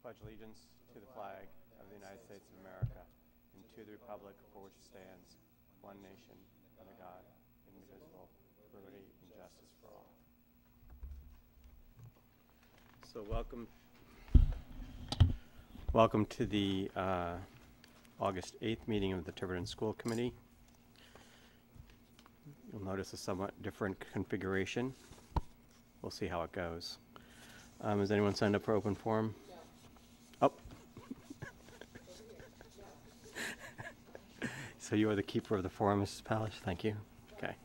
pledge allegiance to the flag of the United States of America and to the republic for which it stands, one nation, under God, indivisible, with liberty and justice for all. So welcome to the August 8th meeting of the Tiverton School Committee. You'll notice a somewhat different configuration. We'll see how it goes. Has anyone signed up for open forum? No. Oh. So you are the keeper of the forum, Mrs. Palish? Thank you. Okay.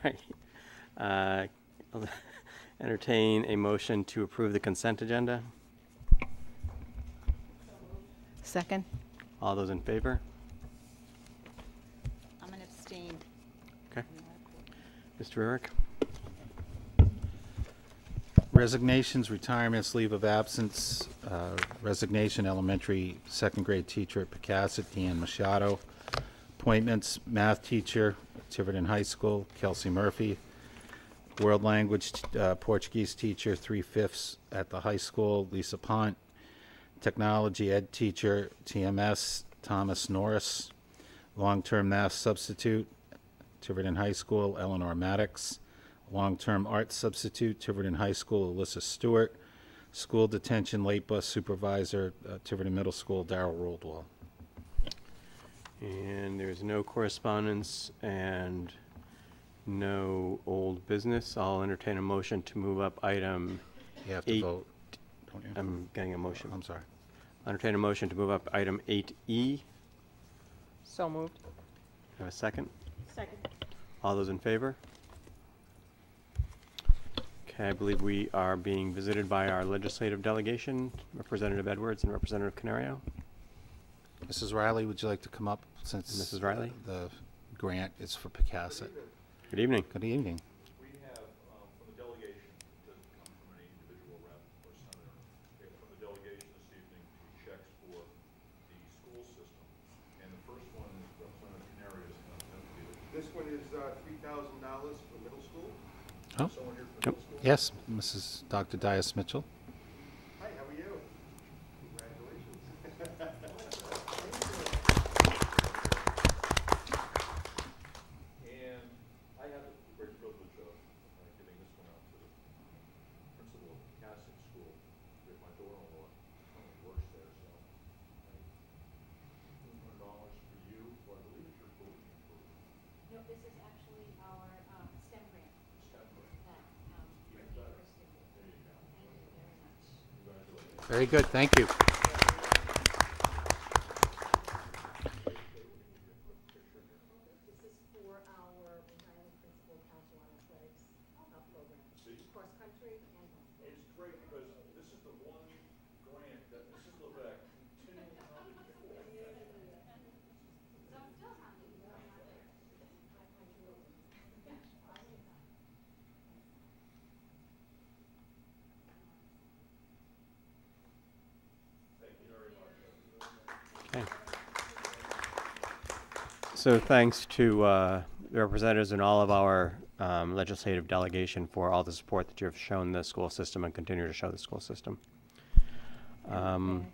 All right. I'll entertain a motion to approve the consent agenda. Second. All those in favor? I'm going to abstain. Okay. Mr. Eric? Resignations, retirements, leave of absence, resignation, elementary second grade teacher at Picasset, Deanne Machado. Appointments, math teacher, Tiverton High School, Kelsey Murphy. World language, Portuguese teacher, 3/5 at the high school, Lisa Pont. Technology ed teacher, TMS, Thomas Norris. Long-term math substitute, Tiverton High School, Eleanor Maddox. Long-term art substitute, Tiverton High School, Alyssa Stewart. School detention late bus supervisor, Tiverton Middle School, Darrell Roldwell. And there's no correspondence and no old business. I'll entertain a motion to move up item You have to 8. vote, don't you? I'm getting a motion. I'm sorry. I'll entertain a motion to move up item 8E. So moved. Have a second? Second. All those in favor? Okay, I believe we are being visited by our legislative delegation, Representative Edwards and Representative Canario. Mrs. Riley, would you like to come up since Mrs. Riley? The grant is for Picasset? Good evening. Good evening. We have, from the delegation, it doesn't come from any individual rep or senator. We have from the delegation this evening, the checks for the school system. And the first one is Representative Canarios. This one is $3,000 for middle school. Oh. Someone here for Yep. middle school? Yes, Mrs. Dr. Dias Mitchell. Hi, how are you? Congratulations. And I have the great privilege of giving this one out to the principal of Cassett School. With my daughter-in-law currently works there, so $200 for you, or I believe it's your coaching for No, this is actually our STEM grant STEM grant. that we're Even better. interested in. There you go. Thank you very much. Congratulations. Very good, thank you. This is for our retirement principal council on athletics program. Cross country and home. It's great because this is the one grant that Mrs. Levesque continually hunted for. So I'm still happy, but I'm not there. Okay. So thanks to the representatives and all of our legislative delegation for all the support that you have shown the school system and continue to show the school system. And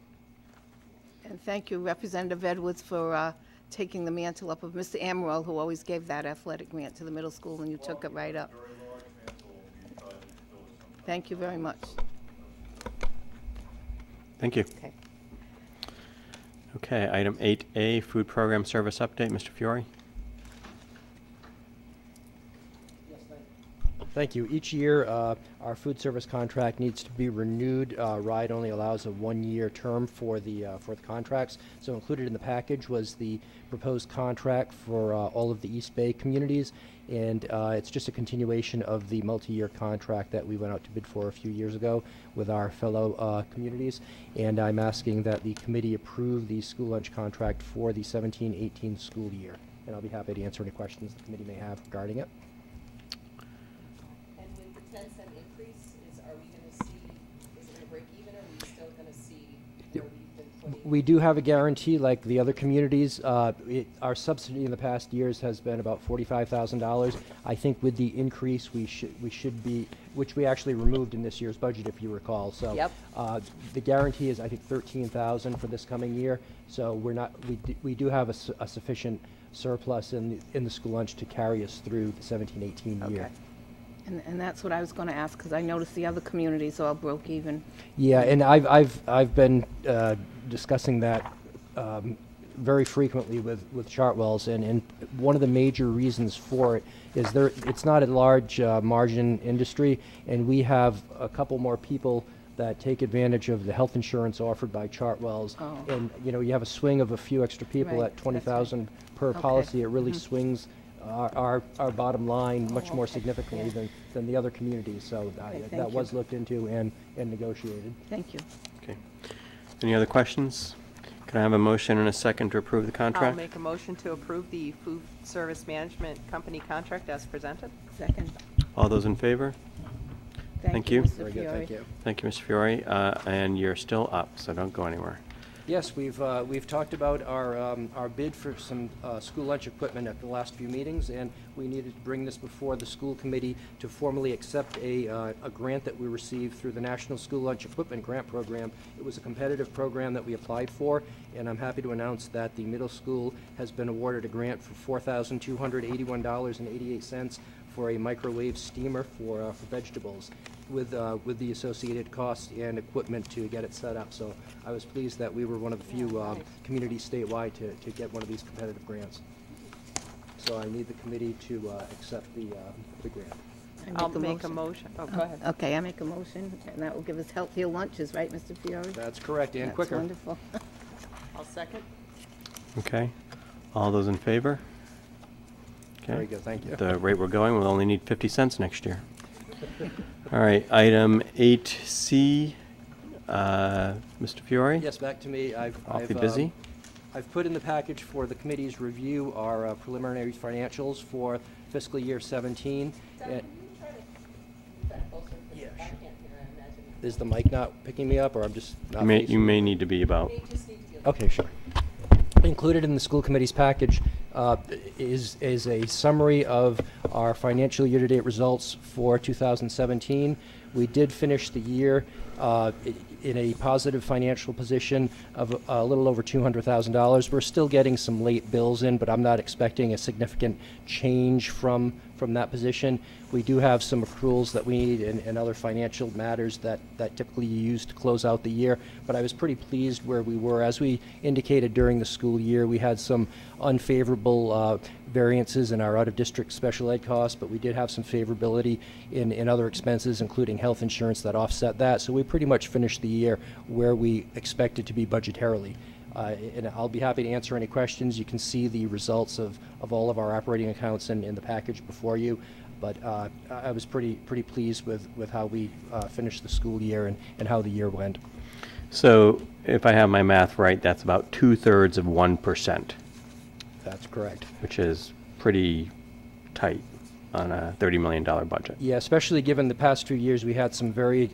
thank you, Representative Edwards, for taking the mantle up of Mr. Amaral, who always gave that athletic grant to the middle school, and you took it right up. Very large mantle, we tried to fill it sometime. Thank you very much. Thank you. Okay. Okay, item 8A, food program service update. Mr. Fiore? Thank you. Each year, our food service contract needs to be renewed. RIDE only allows a one-year term for the contracts. So included in the package was the proposed contract for all of the East Bay communities, and it's just a continuation of the multi-year contract that we went out to bid for a few years ago with our fellow communities. And I'm asking that the committee approve the school lunch contract for the 17-18 school year. And I'll be happy to answer any questions the committee may have regarding it. And with the 10-cent increase, are we gonna see, is it gonna break even, or are we still gonna see where we've been We do have a guarantee like the other communities. Our subsidy in the past years has been about $45,000. I think with the increase, we should be, which we actually removed in this year's budget, if you recall. So Yep. the guarantee is, I think, $13,000 for this coming year. So we're not, we do have a sufficient surplus in the school lunch to carry us through the 17-18 year. Okay. And that's what I was going to ask, because I noticed the other communities all broke even. Yeah, and I've been discussing that very frequently with Chartwell's, and one of the major reasons for it is it's not a large margin industry, and we have a couple more people that take advantage of the health insurance offered by Chartwell's. Oh. And you have a swing of a few extra people Right, at that's $20,000 per Okay. policy. It really swings our bottom line much more okay. significantly Yeah. than the other communities. So Okay, thank that you. was looked into and negotiated. Thank you. Okay. Any other questions? Can I have a motion and a second to approve the I'll contract? make a motion to approve the food service management company contract as presented. Second. All those in favor? Thank you. Mr. Very good, Fiore. thank you. Thank you, Mr. Fiore. And you're still up, so don't go anywhere. Yes, we've talked about our bid for some school lunch equipment at the last few meetings, and we needed to bring this before the school committee to formally accept a grant that we received through the National School Lunch Equipment Grant Program. It was a competitive program that we applied for, and I'm happy to announce that the middle school has been awarded a grant for $4,281.88 for a microwave steamer for vegetables, with the associated costs and equipment to get it set up. So I was pleased that we were one of the few communities statewide to get one of these competitive grants. So I need the committee to accept the grant. I'll make a motion. Oh, go ahead. Okay, I make a motion, and that will give us healthier lunches, right, Mr. Fiore? That's correct, and That's quicker. wonderful. I'll second. Okay. All those in favor? Okay. Very good, thank you. The rate we're going, we'll only need 50 cents next year. All right, item 8C, Mr. Fiore? Yes, back to me. Awfully busy. I've put in the package for the committee's review our preliminary financials for fiscal year 17. Is the mic not picking me up, or I'm just not You facing- may need to be about, Okay, sure. Included in the school committee's package is a summary of our financial year-to-date results for 2017. We did finish the year in a positive financial position of a little over $200,000. We're still getting some late bills in, but I'm not expecting a significant change from that position. We do have some accruals that we need and other financial matters that typically you use to close out the year, but I was pretty pleased where we were. As we indicated during the school year, we had some unfavorable variances in our out-of-district special ed costs, but we did have some favorability in other expenses, including health insurance, that offset that. So we pretty much finished the year where we expected to be budgetarily. And I'll be happy to answer any questions. You can see the results of all of our operating accounts in the package before you. But I was pretty pleased with how we finished the school year and how the year went. so if I have my math right, that's about 2/3 of 1%, That's correct. which is pretty tight on a $30 million budget. Yeah, especially given the past few years, we had some very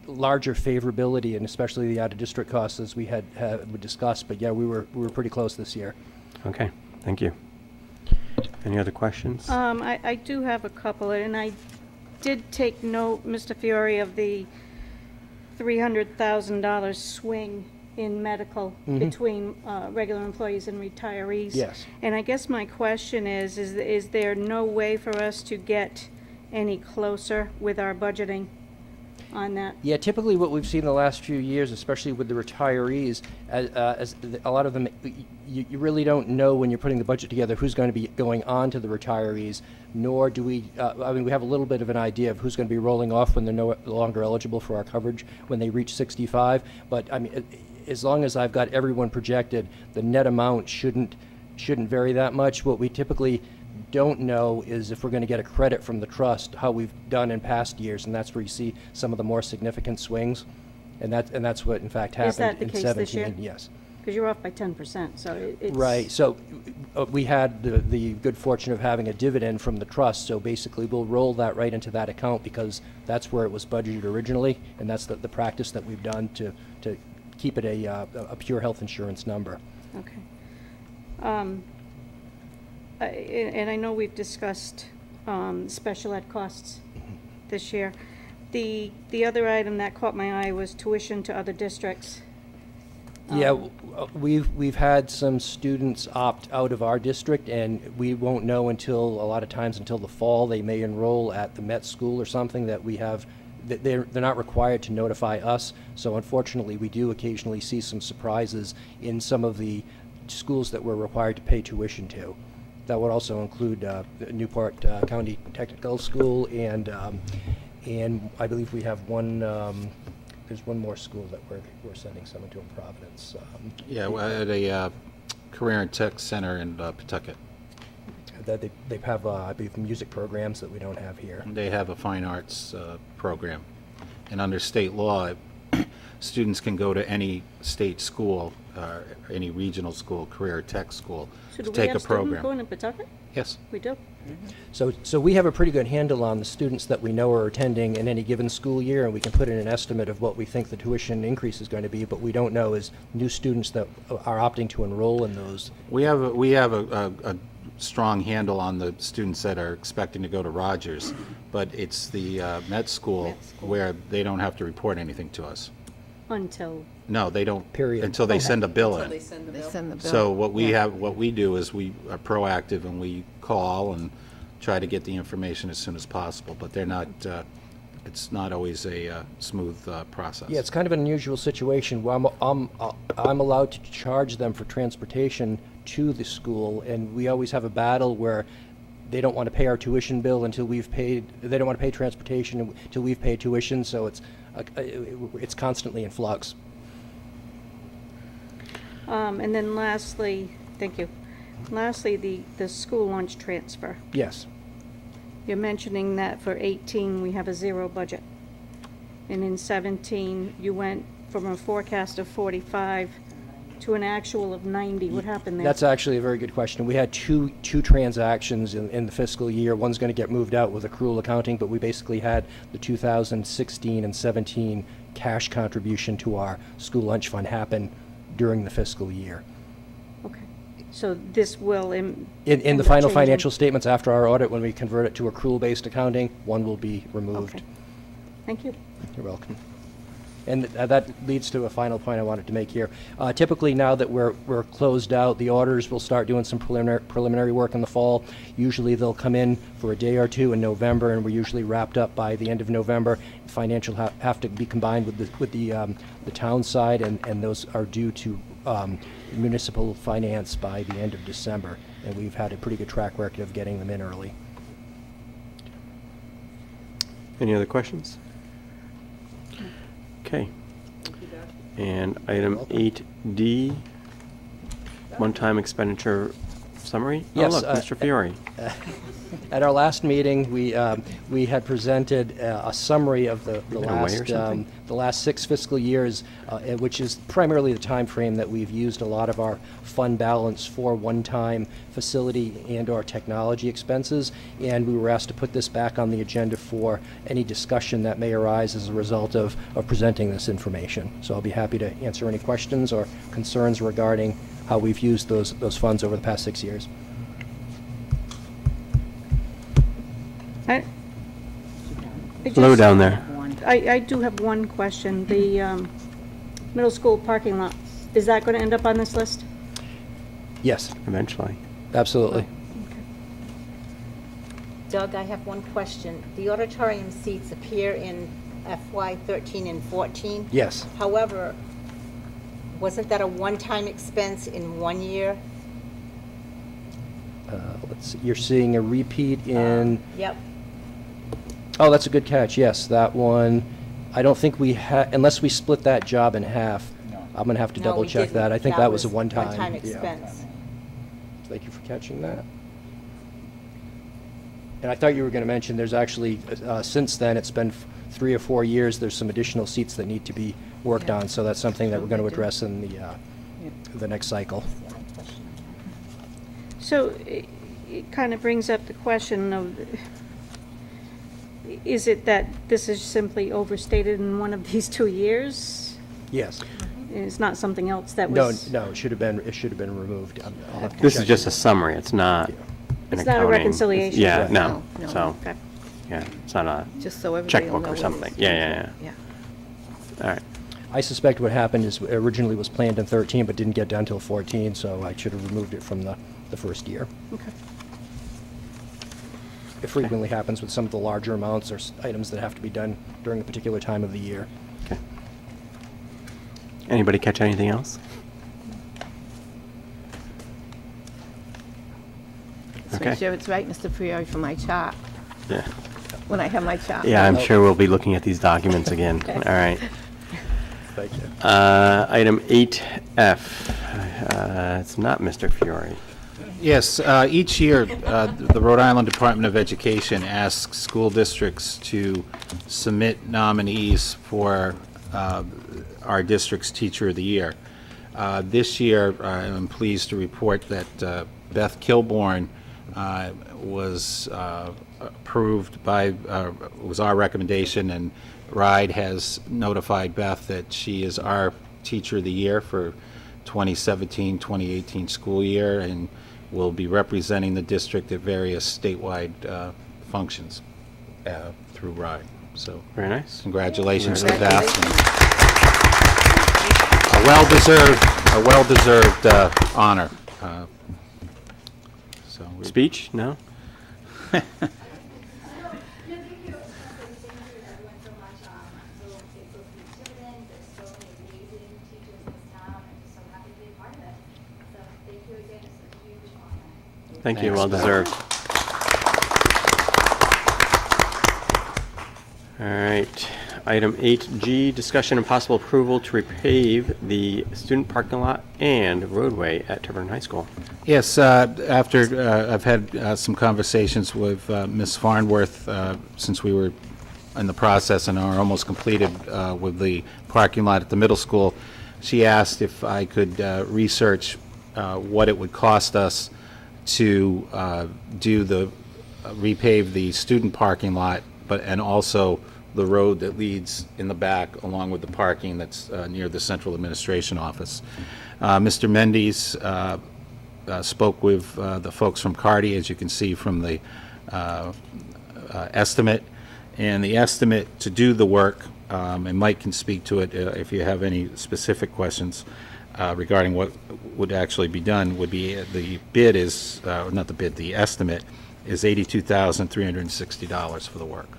larger favorability, and especially the out-of-district costs, as we had discussed. But yeah, we were pretty close this year. Okay, thank you. Any other questions? I do have a couple, and I did take note, Mr. Fiore, of the $300,000 swing in medical between regular employees and retirees. Yes. And I guess my question is there no way for us to get any closer with our budgeting on that? Yeah, typically what we've seen the last few years, especially with the retirees, as a lot of them, you really don't know when you're putting the budget together who's going to be going on to the retirees, nor do we, we have a little bit of an idea of who's going to be rolling off when they're no longer eligible for our coverage when they reach 65. But as long as I've got everyone projected, the net amount shouldn't vary that much. What we typically don't know is if we're going to get a credit from the trust, how we've done in past years, and that's where you see some of the more significant swings, and that's what in fact happened Is that the in case 17. this year? Yes. Because you're off by 10%, so it's... Right. So we had the good fortune of having a dividend from the trust. So basically, we'll roll that right into that account because that's where it was budgeted originally, and that's the practice that we've done to keep it a pure health insurance number. Okay. And I know we've discussed special ed costs this year. The other item that caught my eye was tuition to other districts. Yeah, we've had some students opt out of our district, and we won't know until, a lot of times, until the fall. They may enroll at the Met School or something that we have. They're not required to notify us, so unfortunately, we do occasionally see some surprises in some of the schools that we're required to pay tuition to. That would also include the Newport County Technical School, and I believe we have one. There's one more school that we're sending someone to in Providence. Yeah, at a career and tech center in Pawtucket. That they have, I believe, music programs that we don't have here. They have a fine arts program. And under state law, students can go to any state school, any regional school, career or tech school, So to do we take a have students program. going to Pawtucket? Yes. We do. So we have a pretty good handle on the students that we know are attending in any given school year, and we can put in an estimate of what we think the tuition increase is going to be, but we don't know is new students that are opting to enroll in those. We have a strong handle on the students that are expecting to go to Rogers, but it's the Met School where they don't have to report anything to us. Until, No, they don't. Period. Until they send a bill in. They send the bill. So what we do is we are proactive and we call and try to get the information as soon as possible, but they're not, it's not always a smooth process. Yeah, it's kind of an unusual situation where I'm allowed to charge them for transportation to the school, and we always have a battle where they don't want to pay our tuition bill until we've paid, they don't want to pay transportation until we've paid tuition, so it's constantly in flux. and then lastly, thank you. Lastly, the school lunch transfer. Yes. You're mentioning that for 18, we have a 0 budget. And in 17, you went from a forecast of 45 to an actual of 90. What happened there? That's actually a very good question. We had two transactions in the fiscal year. One's going to get moved out with accrual accounting, but we basically had the 2016 and 17 cash contribution to our school lunch fund happen during the fiscal year. Okay. So this will In end the up final changing? financial statements after our audit, when we convert it to accrual-based accounting, one will be removed. Okay. Thank you. You're welcome. And that leads to a final point I wanted to make here. Typically, now that we're closed out, the auditors will start doing some preliminary work in the fall. Usually, they'll come in for a day or two in November, and we're usually wrapped up by the end of November. Financial have to be combined with the town side, and those are due to municipal finance by the end of December. And we've had a pretty good track record of getting them in early. Any other questions? Okay. And item 8D, one-time expenditure summary? Yes, Oh, look, Mr. Fiore. At our last meeting, we had presented a summary of the Been away or something? last 6 fiscal years, which is primarily the time frame that we've used a lot of our fund balance for one-time facility and/or technology expenses. And we were asked to put this back on the agenda for any discussion that may arise as a result of presenting this information. So I'll be happy to answer any questions or concerns regarding how we've used those funds over the past 6 years. Hello down there. I do have one question. The middle school parking lot, is that going to end up on this list? Yes, Eventually. absolutely. Doug, I have one question. The auditorium seats appear in FY 13 and 14. Yes. However, wasn't that a one-time expense in 1 year? Let's see, you're seeing a repeat in, Yep. oh, that's a good catch, yes, that one, I don't think we had, unless we split that job in half. I'm going to have to No, we double check didn't. that. I think that was a one-time. One-time yeah. expense. Thank you for catching that. And I thought you were going to mention, there's actually, since then, it's been 3 or 4 years, there's some additional seats that need to be worked on, so that's something that we're going to address in the next cycle. So it kind of brings up the question of, is it that this is simply overstated in one of these 2 years? Yes. It's not something else that No, was... no, it should have been removed. I'll have to This is check. just a summary, it's not an It's not a accounting- reconciliation. Yeah, no, No, no. so, Okay. yeah, it's not a Just so everybody will checkbook know or what it something. is. Yeah. All right. I suspect what happened is originally was planned in 13, but didn't get done till 14, so I should have removed it from the first year. Okay. It frequently happens with some of the larger amounts or items that have to be done during a particular time of the year. Okay. Anybody catch anything else? So Okay. make sure it's right, Mr. Priori, for my chart, Yeah. when I have my chart. Yeah, I'm sure we'll be looking at these documents again. All right. Thank you. Item 8F. It's not Mr. Fiore. Yes, each year, the Rhode Island Department of Education asks school districts to submit nominees for our district's Teacher of the Year. This year, I'm pleased to report that Beth Kilborn was approved by, was our recommendation, and RIDE has notified Beth that she is our Teacher of the Year for 2017-2018 school year, and will be representing the district at various statewide functions through RIDE. So Very nice. congratulations to Beth. And a well-deserved honor. So we- Speech? No? Everyone so much. I'm so grateful to be Tiverton. There's so many amazing teachers in this town. I'm just so happy to be a part of it. So thank you again. It's a huge honor. Thank you, Thanks, well Beth. deserved. All right. Item 8G, discussion and possible approval to repave the student parking lot and roadway at Tiverton High School. Yes, after I've had some conversations with Ms. Farnworth since we were in the process and are almost completed with the parking lot at the middle school, she asked if I could research what it would cost us to repave the student parking lot, and also the road that leads in the back along with the parking that's near the central administration office. Mr. Mendes spoke with the folks from Cardi, as you can see from the estimate, and the estimate to do the work, and Mike can speak to it if you have any specific questions regarding what would actually be done, would be the bid is, not the bid, the estimate is $82,360 for the work.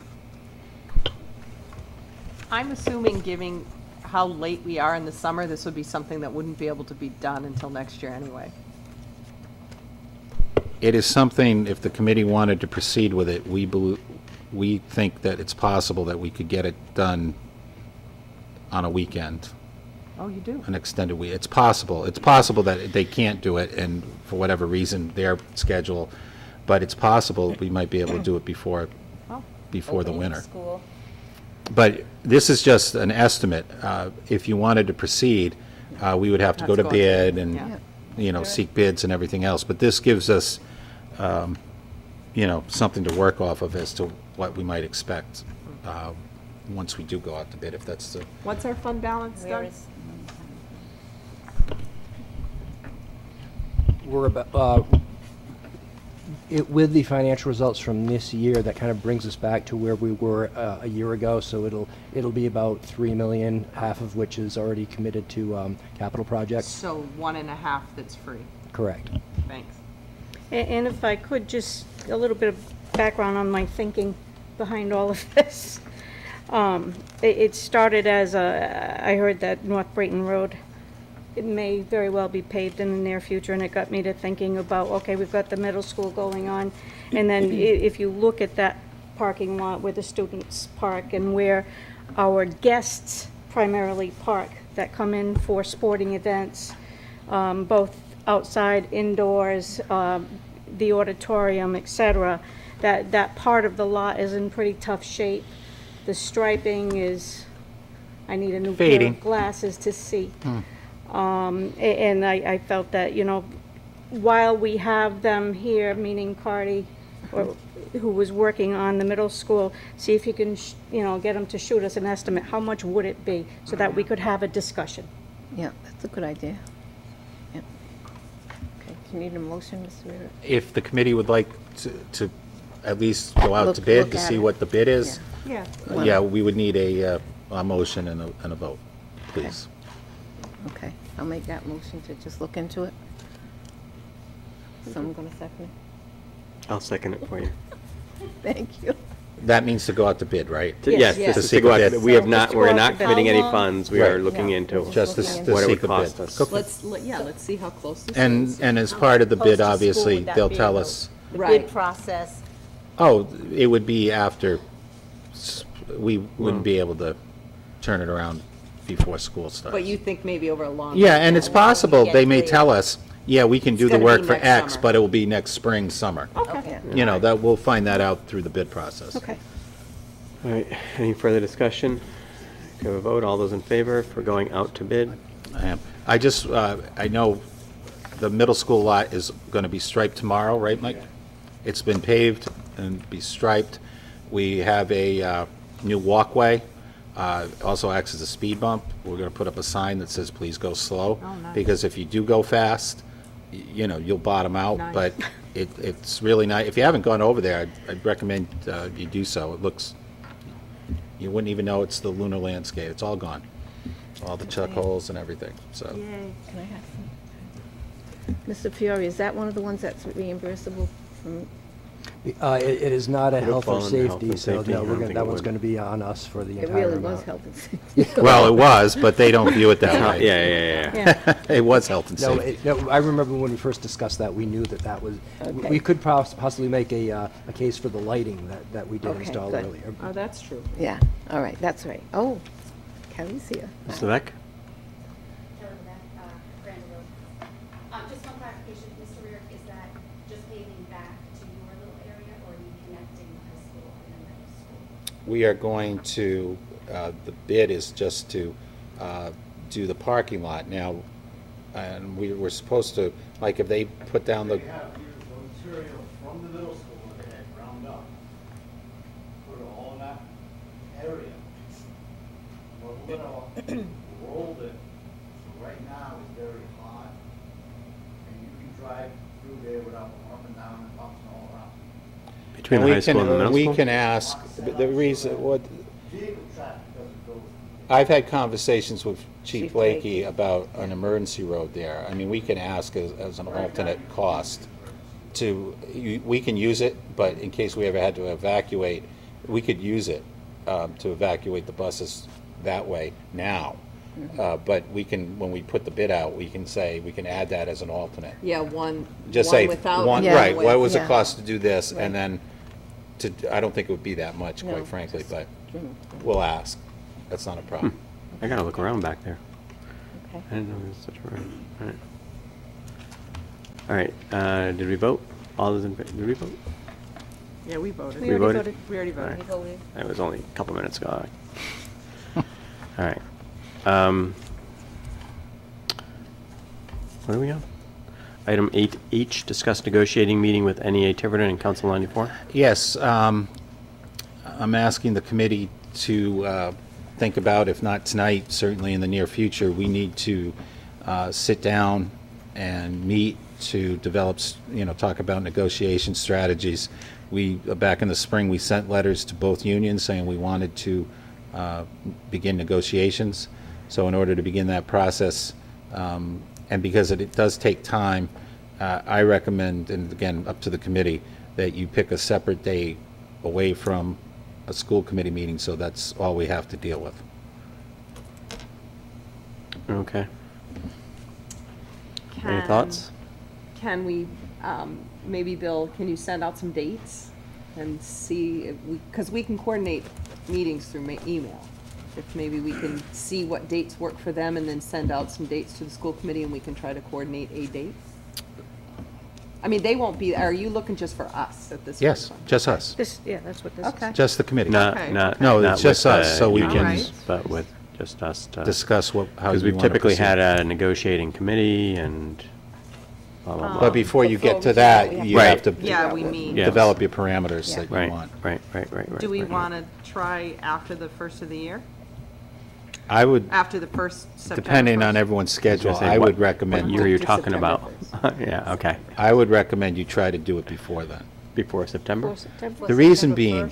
I'm assuming, given how late we are in the summer, this would be something that wouldn't be able to be done until next year anyway. It is something, if the committee wanted to proceed with it, we think that it's possible that we could get it done on a weekend, Oh, you do? an extended week. It's possible. It's possible that they can't do it, and for whatever reason, their schedule, but it's possible we might be able to do it before Oh. the winter. But this is just an estimate. If you wanted to proceed, we would have to go to bid and, Yeah. seek bids and everything else. But this gives us, something to work off of as to what we might expect once we do go out to bid, if that's the... What's our fund balance, Doug? We're about, with the financial results from this year, that kind of brings us back to where we were a year ago. So it'll be about $3 million, half of which is already committed to capital projects. So 1.5 that's free. Correct. Thanks. And if I could, just a little bit of background on my thinking behind all of this. It started as I heard that North Brayton Road, it may very well be paved in the near future, and it got me to thinking about, okay, we've got the middle school going on, and then if you look at that parking lot where the students park and where our guests primarily park that come in for sporting events, both outside, indoors, the auditorium, et cetera, that part of the lot is in pretty tough shape. The striping is, I need a new pair Fading. of glasses to see. And I felt that, while we have them here, meaning Cardi, who was working on the middle school, see if you can, get them to shoot us an estimate, how much would it be, so that we could have a discussion. Yeah, that's a good idea. Yeah. Okay, do you need a motion, Mr. Reader? If the committee would like to at least go out to Look bid to at see it. what the bid is, Yeah. yeah, we would need a motion and a vote, please. Okay, I'll make that motion to just look into it. Someone gonna second I'll second it for you. it? Thank you. That means to go out to bid, right? Yes, Yes, yes. this is To to go seek a out, bid. we have So not, just to we're go out not to bid. committing any How long? funds, we are Right. looking Yeah. into Just to What to what it seek would a bid. cost us. Okay. Let's see how close this And, is. and as part of the Close bid, to school obviously, would that they'll be, tell though? us, The Right. bid process, oh, it would be after, we wouldn't be able to turn it around before school starts. But you think maybe over a long. Yeah, and it's possible, they may get tell us, yeah, we can do the gonna be work for next X, summer. but it will be next spring, summer. Okay. You know, that, we'll find that out through the bid process. Okay. All right, any further discussion? Go a vote, all those in favor for going out to bid? I am. I just, I know the middle school lot is gonna be striped tomorrow, right, Mike? It's been paved and be striped. We have a new walkway, also acts as a speed bump. We're gonna put up a sign that says, please go slow. Oh, nice. Because if you do go fast, you know, you'll bottom out. Nice. But it's really nice. If you haven't gone over there, I'd recommend you do so. It looks, you wouldn't even know it's the lunar landscape. It's all gone. All the chuck holes and everything, so. Can I have some? Mr. Fiore, is that one of the ones that's reimbursable from, It is not a Would it health fall or under health safety, and so safety? I no, don't we're gonna, think that it one's would. gonna be on us for the it entire really was amount. health and safety? Well, it was, but they don't view it that Yeah, way. yeah. It was health and No, safety. no, I remember when we first discussed that, we knew that that was, Okay. we could possibly make a case for the lighting that we did Okay, install good. earlier. Oh, that's true. Yeah, all right, that's right. Oh, Kelly's here. Mr. Beck? Kelly Levesque, Granville. Just one clarification, Mr. Rear, is that just paving back to your little area, or are you connecting the high school and the middle school? We are going to, the bid is just to do the parking lot now, and we're supposed to, like, if they put down the, They have used the material from the middle school that they had ground up, put it all in that area. Leveled it all, rolled it, so right now it's very hot, and you can drive through there without going up and down and bumps and all around. Between and the high school and the middle we school? can ask, the reason, what, Vehicle traffic doesn't go. I've had conversations with Chief Chief Blakey Blakey. about an emergency road there. I mean, we can ask as an alternate cost to, we can use it, but in case we ever had to evacuate, we could use it to evacuate the buses that way now. But we can, when we put the bid out, we can say, we can add that as an alternate. Yeah, one Just one say, without. one, and Yeah. right, with. what was it Yeah. cost to do this? Right. And then to, I don't think it would be that much, No, quite frankly, just- but we'll ask. That's not a problem. I gotta look around back there. Okay. I didn't know there was such a road. All right. All right, did we vote? All those in, did we vote? Yeah, we voted. We already voted? We already All voted. right. That was only a couple minutes ago. All right. Where are we on? Item 8H, discuss negotiating meeting with NEA Tiverton and Council 94. Yes, I'm asking the committee to think about, if not tonight, certainly in the near future, we need to sit down and meet to develop, talk about negotiation strategies. Back in the spring, we sent letters to both unions saying we wanted to begin negotiations. So in order to begin that process, and because it does take time, I recommend, and again, up to the committee, that you pick a separate day away from a school committee meeting, so that's all we have to deal with. Okay. Any thoughts? Can we, maybe, Bill, can you send out some dates and see, if we, because we can coordinate meetings through email. If maybe we can see what dates work for them and then send out some dates to the school committee and we can try to coordinate a date? I mean, they won't be, are you looking just for us at this? Yes, point? just us, This, yeah, that's what this is. Okay. just the committee. Not, Okay, not. No, not it's just with us, the so we can- unions, But with just us to. Discuss how Because you we've want to typically proceed. had a negotiating committee and blah, blah, blah. But before you get to Before we that, do that, you Right. have to Yeah, we meet. Yeah. develop your parameters Yeah. that you Right, want. right. Do we right. want to try after the first of the year? I would, after the first September depending on 1st? everyone's schedule, say, I what- would recommend, What year you're To talking September about? Yeah, okay. I would recommend you try to do it before then. Before September? For September. The reason being,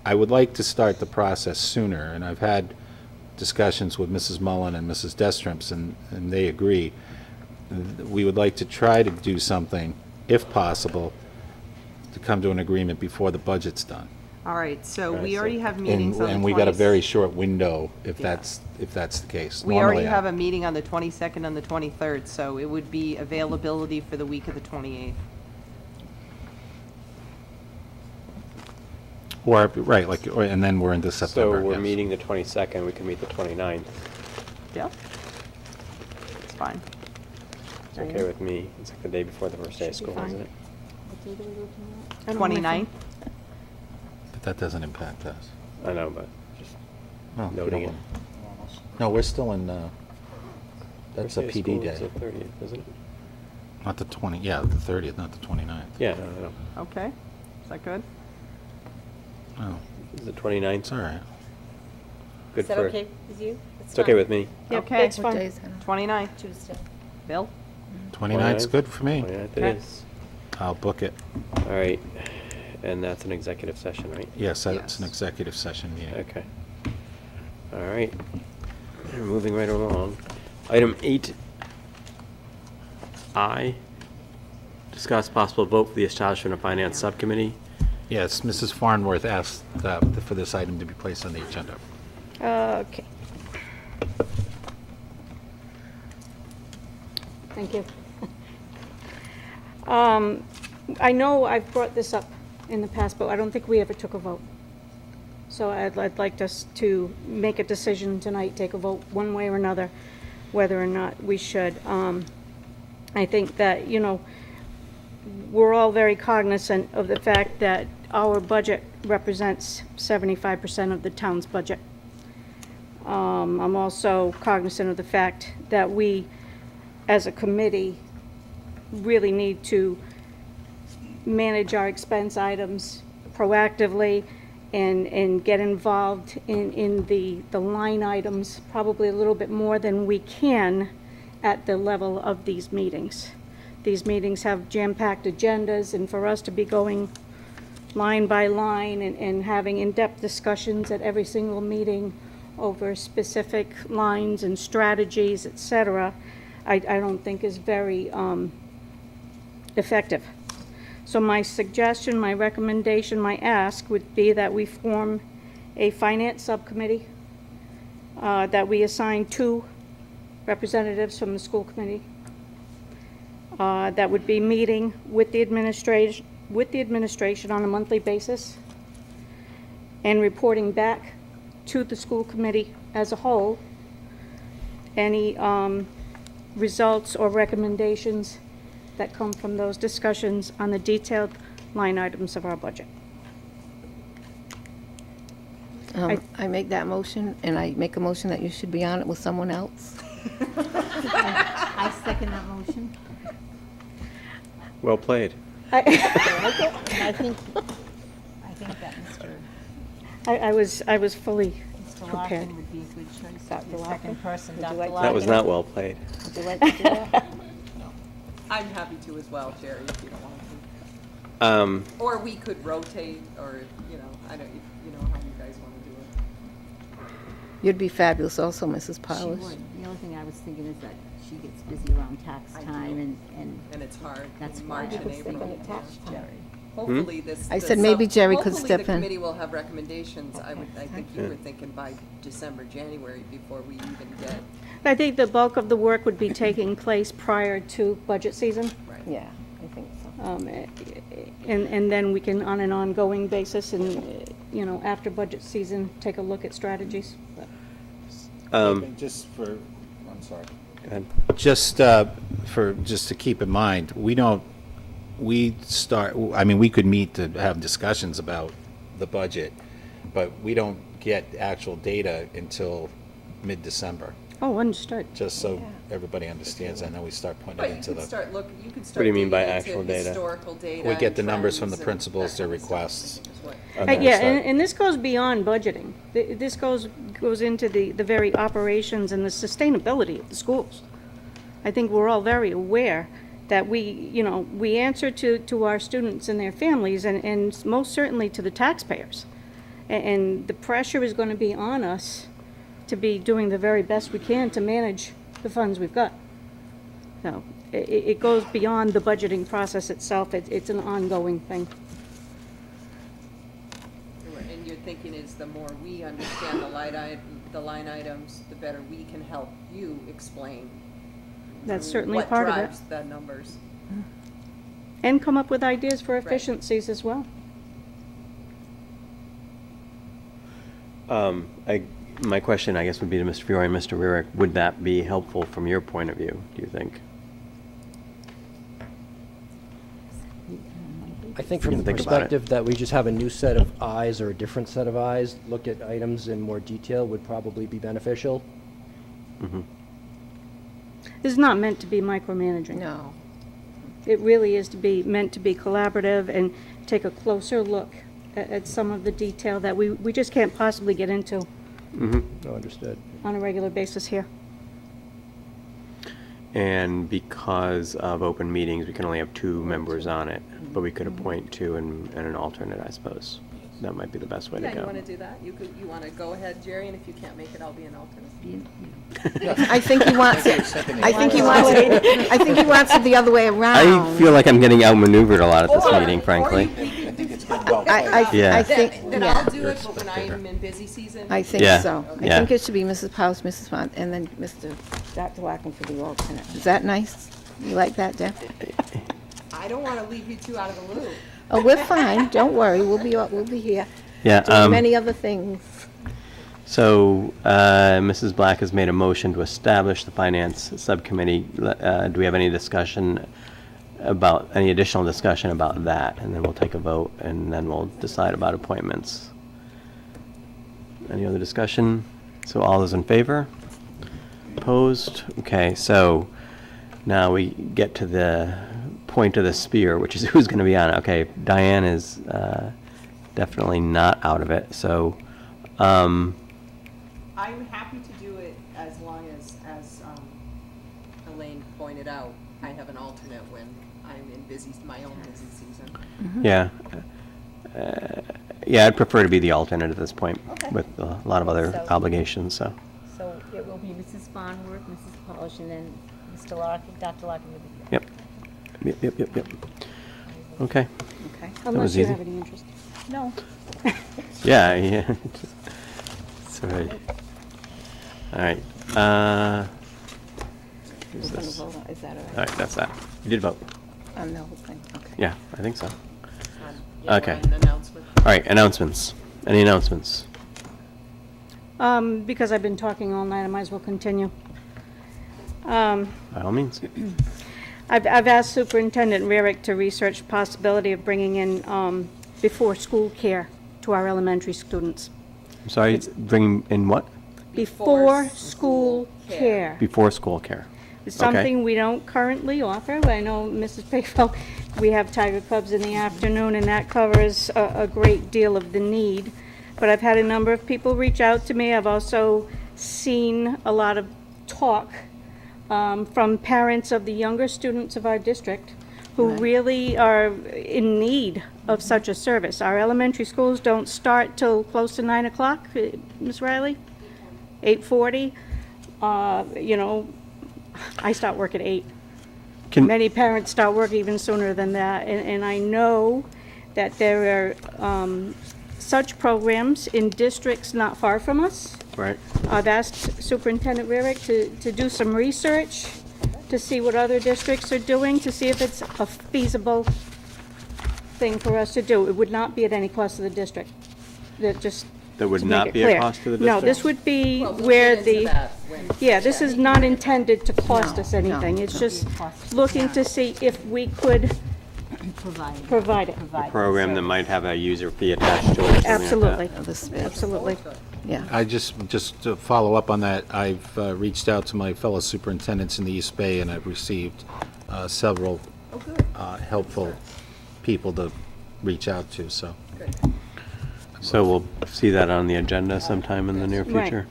I would like to start the process sooner, and I've had discussions with Mrs. Mullen and Mrs. Destremps, and they agree. We would like to try to do something, if possible, to come to an agreement before the budget's done. All right, so Right, we so- already have And, meetings on the 20th. and we got a very short window if Yeah. that's the case. We already Normally, have a meeting on the 22nd and the 23rd, so it would be availability for the week of the 28th. Or, right, like, and then we're into So September. we're yes. meeting the 22nd, we can meet the 29th. Yep. It's fine. It's okay with me. It's like the day before the first day of Should be school, isn't fine. it? I don't know my 29th? But that doesn't impact us. I know, but just No, if you noting don't it. want- No, we're still in, that's a First day of PD school day. is the 30th, isn't it? Not the 20, yeah, the 30th, not the 29th. Yeah, no. Okay. Is that good? Oh, Is the 29th it's all right. good Is that for? okay with you? It's okay with me. Yep, Okay. that's What fine. day is it? 29th. Tuesday. Bill? 29th's good for me. 29th it Okay. is. I'll book it. All right, and that's an executive session, right? Yes, that's an Yes. executive session meeting. Okay. All right. We're moving right along. Item 8I, discuss possible vote for the establishment of finance subcommittee. Yes, Mrs. Farnworth asked for this item to be placed on the agenda. Okay. Thank you. I know I've brought this up in the past, but I don't think we ever took a vote. So I'd like us to make a decision tonight, take a vote one way or another, whether or not we should. I think that, you know, we're all very cognizant of the fact that our budget represents 75% of the town's budget. I'm also cognizant of the fact that we, as a committee, really need to manage our expense items proactively and get involved in the line items probably a little bit more than we can at the level of these meetings. These meetings have jam-packed agendas, and for us to be going line by line and having in-depth discussions at every single meeting over specific lines and strategies, et cetera, I don't think is very effective. So my suggestion, my recommendation, my ask would be that we form a finance subcommittee, that we assign 2 representatives from the school committee, that would be meeting with the administration on a monthly basis and reporting back to the school committee as a whole any results or recommendations that come from those discussions on the detailed line items of our budget. I make that motion, and I make a motion that you should be on it with someone else. I second that motion. Well played. I think that I was fully Mr. prepared. Larkin would be a good choice. Dr. The Larkin? second person, Would you Dr. like Larkin. That was not well played. Would you like to do that? I'm happy to as well, Jerry, if you don't want Um, to. Or we could rotate, or, you know, I don't, you know how you guys want to do it. You'd be fabulous also, Mrs. She Powers. would. The only thing I was thinking is that she gets busy around tax I time do. and And it's hard. that's in why March I and was April. thinking of tax Yeah. Jerry. Hopefully this. I the said maybe sub- Jerry could hopefully step the in. committee will have recommendations. I think you Yeah. were thinking by December, January, before we even get, I think the bulk of the work would be taking place prior to budget season. right. Yeah, I think so. And then we can, on an ongoing basis, and, you know, after budget season, take a look at strategies. Just for, I'm sorry. Go ahead. Just to keep in mind, we could meet to have discussions about the budget, but we don't get actual data until mid-December. Oh, understood. just so everybody understands. I know we start putting it But you into could the, start look, you could What start do you mean by digging into actual data? historical data. we get the and numbers from the trends and principals, that their kind of stuff, requests. I think is what- and then we Yeah, start- and this goes beyond budgeting. This goes into the very operations and the sustainability of the schools. I think we're all very aware that we answer to our students and their families and most certainly to the taxpayers. And the pressure is going to be on us to be doing the very best we can to manage the funds we've got. So it goes beyond the budgeting process itself. It's an ongoing thing. And your thinking is the more we understand the line items, the better we can help you explain. That's certainly part of it. What drives the numbers. And come up with ideas for efficiencies as well. My question, I guess, would be to Mr. Fiore and Mr. Rurick. Would that be helpful from your point of view, do you think? I think We from can the think about it. perspective that we just have a new set of eyes or a different set of eyes, look at items in more detail would probably be beneficial. Mm-hmm. This is not meant to be micromanaging. No. It really is meant to be collaborative and take a closer look at some of the detail that we just can't possibly get into No, understood. on a regular basis here. And because of open meetings, we can only have 2 members on it, but we could appoint 2 and an alternate, I suppose. That might be the best way to Yeah, go. you want to do that? You want to go ahead, Jerry, and if you can't make it, I'll be an alternate. I think he wants it. I think he wants it. I think he wants it the other way around. I feel like I'm getting outmaneuvered a lot at this meeting, frankly. Yeah. I think, Then I'll yeah, do it, but when I'm in busy season. I think Yeah, so. I yeah. think it should be Mrs. Powers, Mrs. Pond, and then Dr. Larkin for the alternate. Is that nice? You like that, Deb? I don't want to leave you two out of the loop. Oh, we're fine. Don't worry. We'll be here Yeah. doing many other things. So, Mrs. Black has made a motion to establish the finance subcommittee. Do we have any discussion about, any additional discussion about that? And then we'll take a vote, and then we'll decide about appointments. Any other discussion? So all those in favor? Opposed? Okay, so now we get to the point of the spear, which is who's going to be on it. Okay, Diane is definitely not out of it, so... I'm happy to do it as long as Elaine pointed out, I have an alternate when I'm in my own busy season. Yeah. Yeah, I'd prefer to be the alternate at this point Okay. with a lot of other So- obligations, so. So it will be Mrs. Farnworth, Mrs. Polish, and then Mr. Larkin, Dr. Larkin will be here. Yep. Okay. Okay. Unless was you easy. have any interest. No. Yeah. It's all right. All right. Who's We're gonna this? vote on- Is that all All right? right, that's that. You did vote. On the whole thing, okay. Yeah, I think so. Yeah, Okay. An announcement. All right, announcements. Any announcements? Because I've been talking all night, I might as well continue. By all means. I've asked Superintendent Rarick to research possibility of bringing in before-school care to our elementary students. I'm sorry, bringing in what? Before-school care. Before school care. It's Okay. something we don't currently offer. I know, Mrs. Bayfeld, we have Tiger Clubs in the afternoon, and that covers a great deal of the need. But I've had a number of people reach out to me. I've also seen a lot of talk from parents of the younger students of our district who really are in need of such a service. Our elementary schools don't start till close to 9 o'clock, Ms. Riley? 8:40. I start work at 8. Many parents start work even sooner than that, and I know that there are such programs in districts not far from us. Right. I've asked Superintendent Rarick to do some research, to see what other districts are doing, to see if it's a feasible thing for us to do. It would not be at any cost to the district. That would to make not it be a clear. cost to the No, district? this would be Well, we'll where get into the, that when- yeah, this is not intended to cost us No, anything. It's no. just looking to see if we could provide it. A program that might have a user fee attached to it or something like that. Absolutely, Of the space. absolutely. Yeah. I just to follow up on that, I've reached out to my fellow superintendents in the East Bay, and I've received several helpful people to reach out to, so. So we'll see that on the agenda sometime in the near Right. future?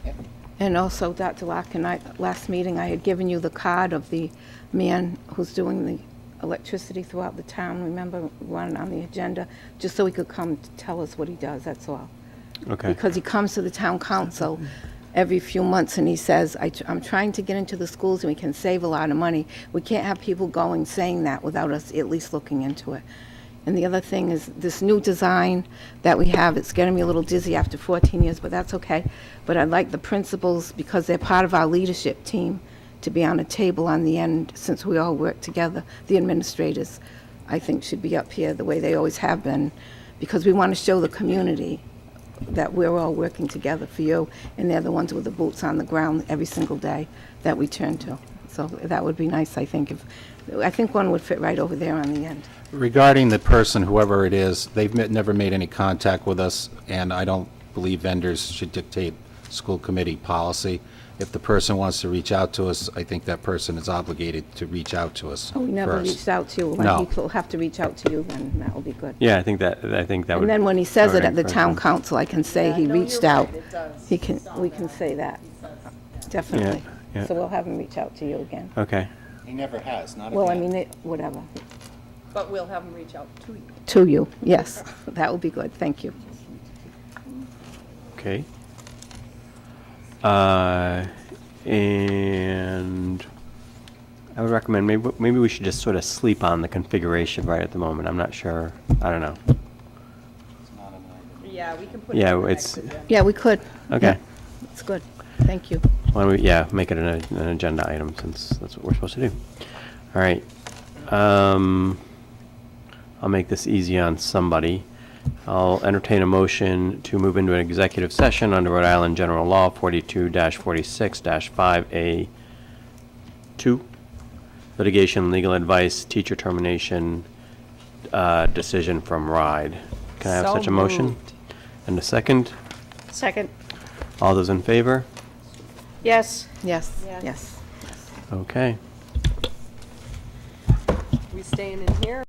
And also, Dr. Larkin, last meeting, I had given you the card of the man who's doing the electricity throughout the town, remember, running on the agenda, just so he could come to tell us what he does, that's all. Okay. Because he comes to the town council every few months and he says, I'm trying to get into the schools and we can save a lot of money. We can't have people going saying that without us at least looking into it. And the other thing is this new design that we have, it's getting me a little dizzy after 14 years, but that's okay. But I'd like the principals, because they're part of our leadership team, to be on a table on the end, since we all work together. The administrators, I think, should be up here the way they always have been, because we want to show the community that we're all working together for you, and they're the ones with the boots on the ground every single day that we turn to. So that would be nice, I think. I think one would fit right over there on the end. Regarding the person, whoever it is, they've never made any contact with us, and I don't believe vendors should dictate school committee policy. If the person wants to reach out to us, I think that person is obligated to reach out to us Oh, we never first. reached out to you. No. When he'll have to reach out to you, then that will be good. Yeah, I think that would. And then when he says it at the cover town anything. council, I can say he no, you're reached out. right, it does. We can say that, definitely. yeah. So we'll have him reach out to you again. Okay, He never has, not Well, I mean, whatever, But we'll have them reach out to you. to you, yes, that will be good, thank you. okay. And I would recommend, maybe we should just sort of sleep on the configuration right at the moment. I'm not sure, I don't know. Yeah, we can put Yeah, it on the it's- next agenda. Yeah, we could. Okay. Yeah, that's good, thank you. Why don't we, make it an agenda item, since that's what we're supposed to do. All right. I'll make this easy on somebody. I'll entertain a motion to move into an executive session under Rhode Island General Law 42-46-5A2, litigation, legal advice, teacher termination, decision from RIDE. Can I have So such a motion? moved. And a second? Second, All those in favor? yes. Yes, Yes. yes. Okay. We staying in here?